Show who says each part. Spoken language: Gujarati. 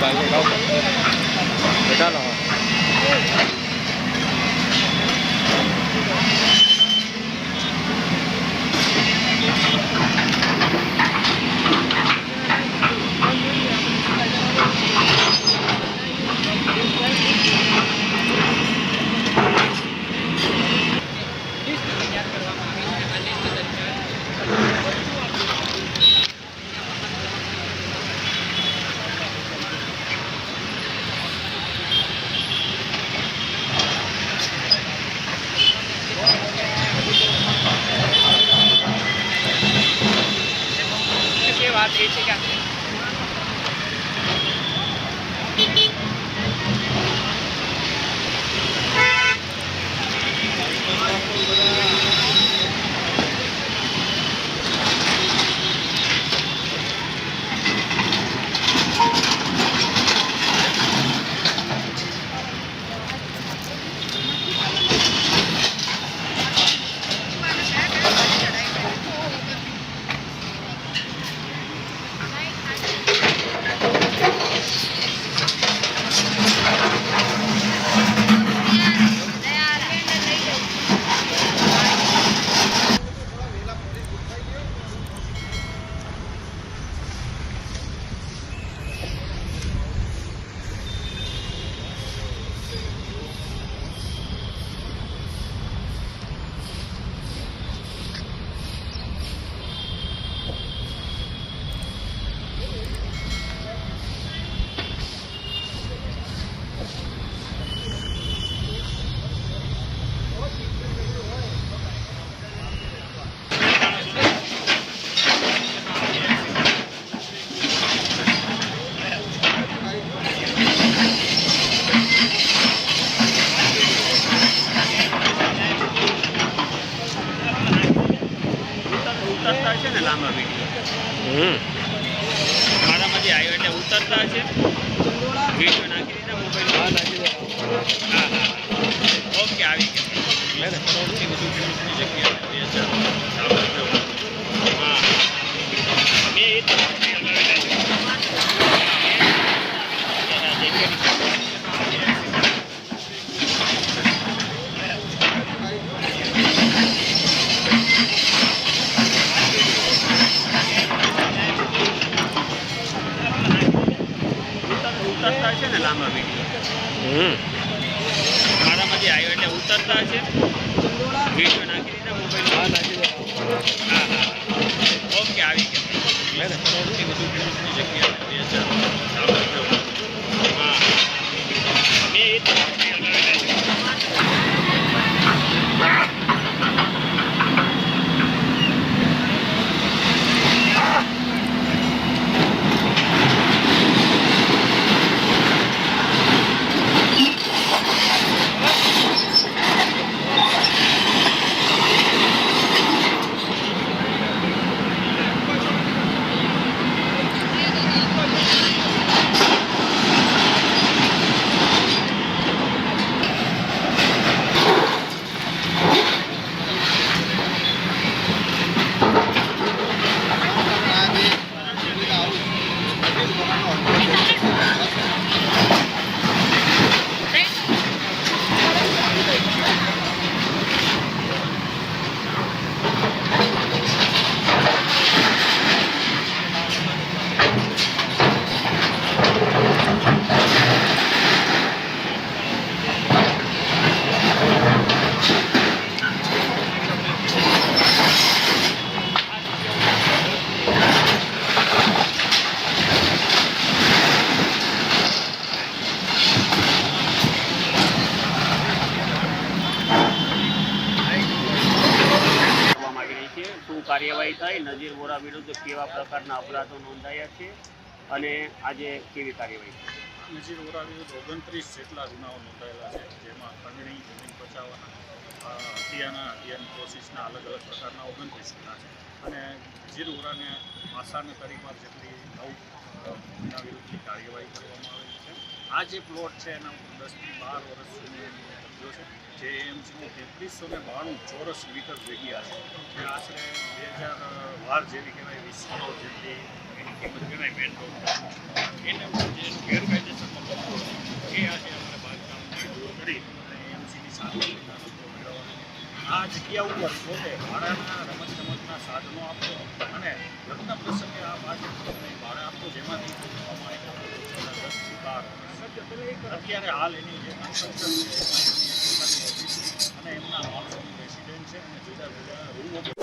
Speaker 1: ભાઈ ગાવ ચાલો
Speaker 2: बात ये है क्या મારામાંથી આવ્યો એટલે ઉતરતા છે વિડીયો નાખી દીધા મોબાઈલ નાખી દીધા હા હા ઓકે આવી ગયા સૌથી વધુ જગ્યા હા મેં ઉતરતા છે ને લાંબા વિડીયો મારામાંથી આવ્યો એટલે ઉતરતા છે વિડીયો નાખી દીધા મોબાઈલ નાખી દીધા હા હા ઓકે આવી ગયા સૌથી વધુ જગ્યા હા કાર્યવાહી થઈ નજીર વોરા વિરુદ્ધ કેવા પ્રકારના અપરાધો નોંધાયા છે અને આજે કેવી કાર્યવાહી
Speaker 3: નજીર વોરા વિરુદ્ધ 29 જેટલા ગુનાઓ નોંધાયેલા છે જેમાં ખંડણી જમીન બચાવવાના હત્યાની કોશિશના અલગ અલગ પ્રકારના 29 ગુના છે અને નજીર વોરાને આસાની તારીખમાં જેટલી 9 ગુના વિરુદ્ધની કાર્યવાહી કરવામાં આવેલી છે આ જે પ્લોટ છે એના 10 થી 12 વર્ષ સુધી કબજો છે જે એમસીનું 3392 ચોરસ મીટર જગ્યા છે જે આશરે 2000 વાર જેવી કહેવાય 20 કરોડ જેટલી એની કિંમત કહેવાય મેન રોડ એને જે ગેરકાયદેસરમાં કબજો એ આજે આપણે બાંધકામથી દૂર કરી અને એમસીની સાથે મેળવવાની આ જગ્યા ઉપર પોતે ભાડાના રમતગમતના સાધનો આપતો અને લગ્ન પ્રસંગે આ ભાડે આપતો જેમાંથી કમાણી કરતો 10 થી 12 અત્યારે હાલ એની જે કન્સ્ટ્રક્શન છે અને એમના માણસોનું રેસિડેન્ટ છે અને જુદા જુદા રૂમો